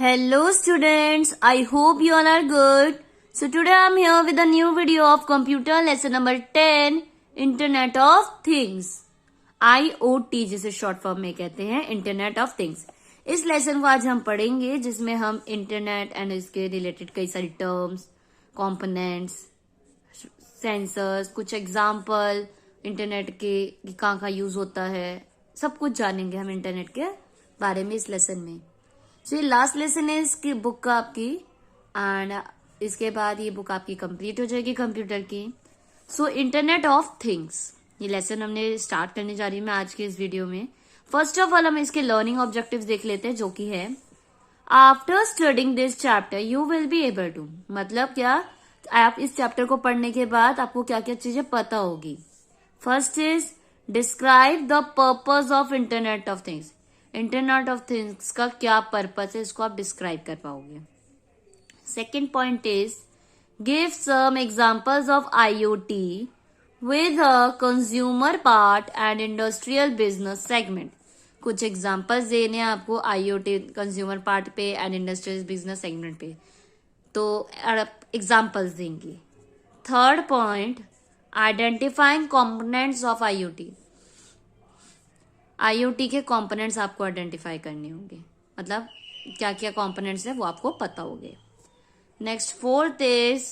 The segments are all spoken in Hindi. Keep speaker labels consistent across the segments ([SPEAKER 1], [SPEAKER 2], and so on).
[SPEAKER 1] Hello students, I hope you all are good. So today I am here with a new video of computer lesson number 10, Internet of Things. IoT जिसे शॉर्ट फॉर्म में कहते हैं, इंटरनेट ऑफ थिंग्स. इस लेसन को आज हम पढ़ेंगे जिसमें हम इंटरनेट एंड इसके रिलेटेड कई सारी टर्म्स, कंपोनेंट्स, सेंसर्स, कुछ एग्जाम्पल, इंटरनेट के कहाँ यूज होता है, सब कुछ जानेंगे हम इंटरनेट के बारे में इस लेसन में. सो ये लास्ट लेसन है इसकी बुक का आपकी, एंड इसके बाद ये बुक आपकी कंप्लीट हो जाएगी कंप्यूटर की. सो इंटरनेट ऑफ थिंग्स ये लेसन हमने स्टार्ट करने जा रही हूँ मैं आज के इस वीडियो में. फर्स्ट ऑफ ऑल हम इसके लर्निंग ऑब्जेक्टिव्स देख लेते हैं, जो कि है after studying this chapter you will be able to. मतलब क्या, आप इस चैप्टर को पढ़ने के बाद आपको क्या क्या चीजें पता होगी. First is describe the purpose of internet of things. Internet of things का क्या पर्पस है, इसको आप डिस्क्राइब कर पाओगे. Second point is give some examples of IoT with a consumer part and industrial business segment. कुछ एग्जाम्पल्स देने हैं आपको IoT कंज्यूमर पार्ट पे एंड इंडस्ट्रियल बिजनेस सेगमेंट पे, तो एग्जाम्पल्स देंगे. Third point identifying components of IoT. IoT के कंपोनेंट्स आपको आइडेंटिफाई करने होंगे, मतलब क्या क्या कंपोनेंट्स है वो आपको पता होंगे. Next fourth is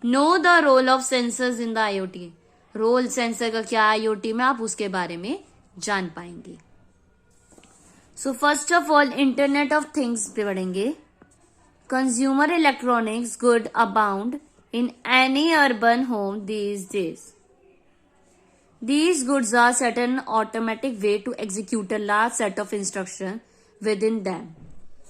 [SPEAKER 1] know the role of sensors in the IoT. Role sensor का क्या IoT में, आप उसके बारे में जान पाएंगे. So first of all internet of things पे पढ़ेंगे. Consumer electronics good abound in any urban home these days. These goods are set in an automatic way to execute a large set of instructions within them.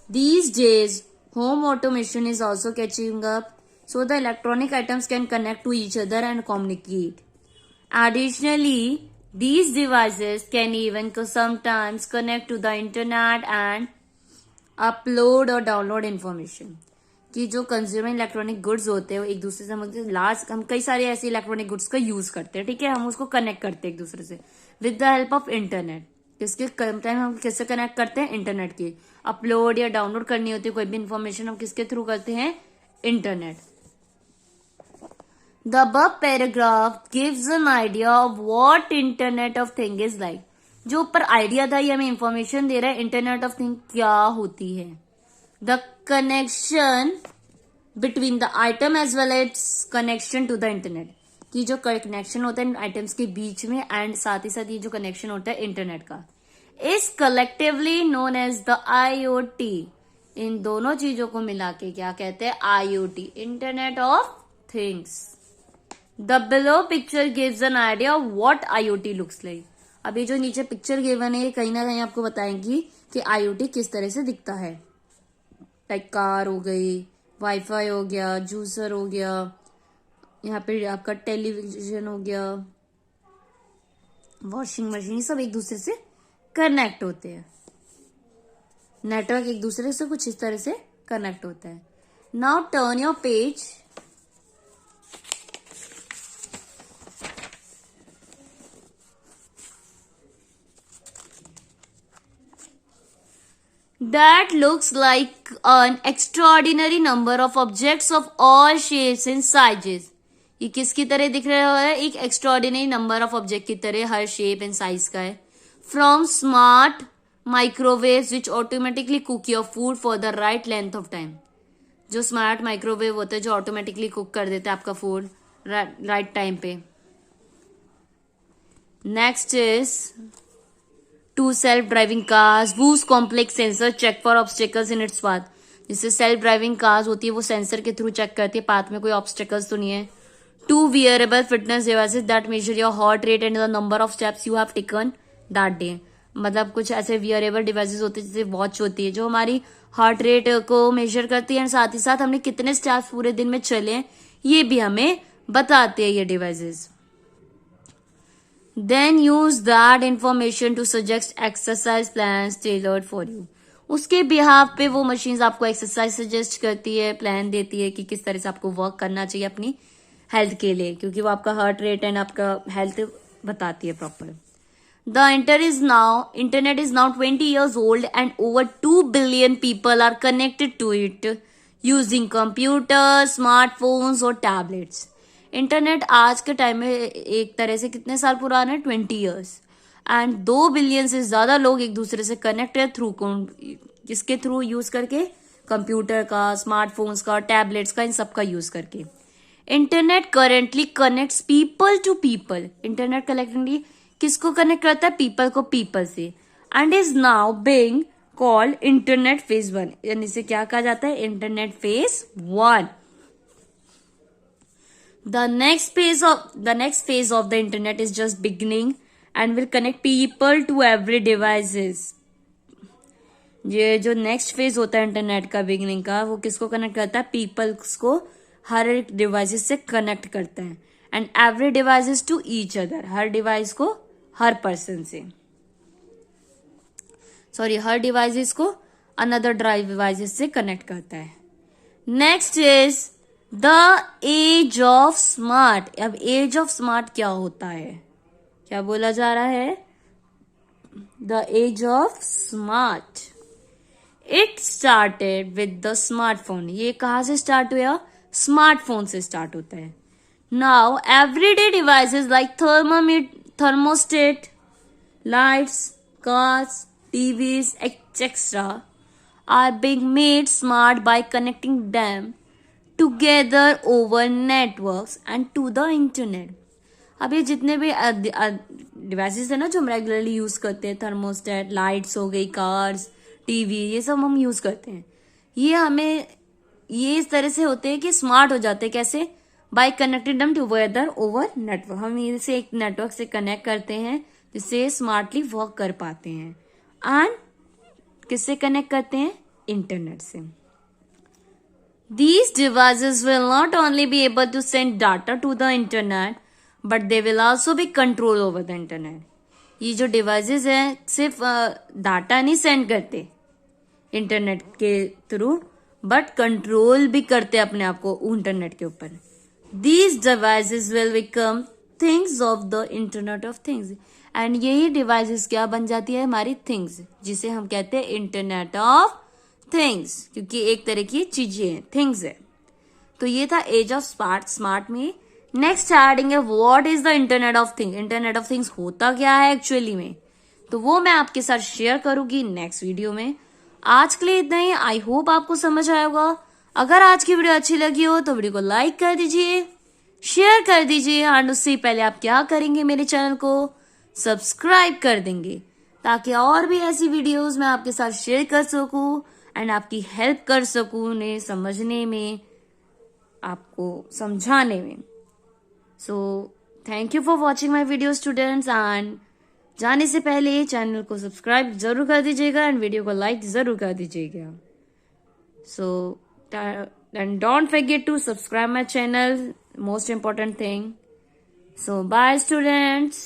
[SPEAKER 1] These days, home automation is also catching up, so the electronic items can connect to each other and communicate. Additionally, these devices can even sometimes connect to the internet and upload or download information. कि जो कंज्यूमर इलेक्ट्रॉनिक गुड्स होते हैं वो एक दूसरे से हम कई सारे ऐसे इलेक्ट्रॉनिक गुड्स का यूज करते हैं, ठीक है. हम उसको कनेक्ट करते हैं एक दूसरे से with the help of internet. किसके टाइम हम किससे कनेक्ट करते हैं, इंटरनेट की. अपलोड या डाउनलोड करनी होती है कोई भी इंफॉर्मेशन, हम किसके थ्रू करते हैं, internet. The above paragraph gives an idea of what internet of thing is like. जो ऊपर आइडिया था ये हमें इंफॉर्मेशन दे रहा है इंटरनेट ऑफ थिंग क्या होती है. The connection between the item as well as connection to the internet. कि जो कनेक्शन होता है आइटम्स के बीच में एंड साथ ही साथ ये जो कनेक्शन होता है इंटरनेट का, is collectively known as the IoT. इन दोनों चीजों को मिला के क्या कहते हैं, IoT, internet of things. The below picture gives an idea of what IoT looks like. अभी जो नीचे पिक्चर गिवन है ये कहीं ना कहीं आपको बताएंगी कि IoT किस तरह से दिखता है. लाइक कार हो गई, वाईफाई हो गया, जूसर हो गया, यहाँ पे आपका टेलीविजन हो गया, वॉशिंग मशीन, सब एक दूसरे से कनेक्ट होते हैं. नेटवर्क एक दूसरे से कुछ इस तरह से कनेक्ट होता है. Now turn your page. That looks like an extraordinary number of objects of all shapes and sizes. ये किसकी तरह दिख रहा है, एक एक्स्ट्रॉर्डिनरी नंबर ऑफ ऑब्जेक्ट की तरह, हर शेप एंड साइज का है. From smart microwave which automatically cook your food for the right length of time. जो स्मार्ट माइक्रोवेव होता है जो ऑटोमेटिकली कुक कर देता है आपका फूड राइट टाइम पे. Next is to self driving cars whose complex sensor check for obstacles in its path. जिससे सेल्फ ड्राइविंग कार्स होती है वो सेंसर के थ्रू चेक करती है पाथ में कोई ऑब्स्टेकल्स तो नहीं है. To wearable fitness devices that measure your heart rate and the number of steps you have taken that day. मतलब कुछ ऐसे वियरेबल डिवाइसेस होते हैं जैसे वॉच होती है जो हमारी हार्ट रेट को मेजर करती है, साथ ही साथ हमने कितने स्टेप्स पूरे दिन में चले ये भी हमें बताते हैं ये devices. Then use that information to suggest exercise plans tailored for you. उसके बिहाफ पे वो मशीन्स आपको एक्सरसाइज सजेस्ट करती है, प्लान देती है कि किस तरह से आपको वर्क करना चाहिए अपनी हेल्थ के लिए, क्योंकि वो आपका हार्ट रेट एंड आपका हेल्थ बताती है proper. The internet is now 20 years old and over 2 billion people are connected to it using computers, smartphones और tablets. इंटरनेट आज के टाइम में एक तरह से कितने साल पुराना है? 20 ईयर्स. एंड 2 बिलियन से ज्यादा लोग एक दूसरे से कनेक्ट है थ्रू किसके थ्रू यूज करके? कंप्यूटर का, स्मार्टफोन्स का, टैबलेट्स का, इन सब का यूज करके. Internet currently connects people to people. Internet currently किसको कनेक्ट करता है? पीपल को पीपल से. And is now being called internet phase 1. यानी इसे क्या कहा जाता है? Internet phase 1. The next phase of the internet is just beginning and will connect people to every devices. ये जो नेक्स्ट फेज होता है इंटरनेट का बिगिनिंग का, वो किसको कनेक्ट करता है? पीपल्स को हर एक डिवाइसेस से कनेक्ट करता है. And every devices to each other. हर डिवाइस को हर पर्सन से, हर डिवाइसेस को अनदर डिवाइसेस से कनेक्ट करता है. Next is the age of smart. अब एज ऑफ स्मार्ट क्या होता है? क्या बोला जा रहा है? The age of smart. It started with the smartphone. ये कहाँ से स्टार्ट हुआ? स्मार्टफोन से स्टार्ट होता है. Now everyday devices like thermostat, lights, cars, TVs etcetera are being made smart by connecting them together over networks and to the internet. अब ये जितने भी डिवाइसेस है ना जो हम रेगुलरली यूज करते हैं, थर्मोस्टेट, लाइट्स हो गई, कार्स, टीवी, ये सब हम यूज करते हैं. ये इस तरह से होते हैं कि स्मार्ट हो जाते हैं. कैसे? Bye connecting them together over network. हम इसे एक नेटवर्क से कनेक्ट करते हैं जिससे स्मार्टली वर्क कर पाते हैं. एंड किससे कनेक्ट करते हैं? इंटरनेट से. These devices will not only be able to send data to the internet, but they will also be control over the internet. ये जो डिवाइसेस हैं सिर्फ डाटा नहीं सेंड करते इंटरनेट के थ्रू, बट कंट्रोल भी करते अपने आप को इंटरनेट के ऊपर. These devices will become things of the internet of things. And यही डिवाइसेस क्या बन जाती है? हमारी थिंग्स, जिसे हम कहते हैं इंटरनेट ऑफ थिंग्स, क्योंकि एक तरह की चीजें हैं, थिंग्स है. तो ये था एज ऑफ स्मार्ट में. नेक्स्ट एडिंग है what is the internet of things. Internet of things होता क्या है एक्चुअली में, तो वो मैं आपके साथ शेयर करूंगी नेक्स्ट वीडियो में. आज के लिए इतना ही. आई होप आपको समझ आया होगा. अगर आज की वीडियो अच्छी लगी हो तो वीडियो को लाइक कर दीजिए, शेयर कर दीजिए, और उससे पहले आप क्या करेंगे? मेरे चैनल को सब्सक्राइब कर देंगे, ताकि और भी ऐसी वीडियोस मैं आपके साथ शेयर कर सकूं एंड आपकी हेल्प कर सकूं उन्हें समझने में, आपको समझाने में. So thank you for watching my video students. And जाने से पहले चैनल को सब्सक्राइब जरूर कर दीजिएगा एंड वीडियो को लाइक जरूर कर दीजिएगा. So and don't forget to subscribe my channel, most important thing. So bye students.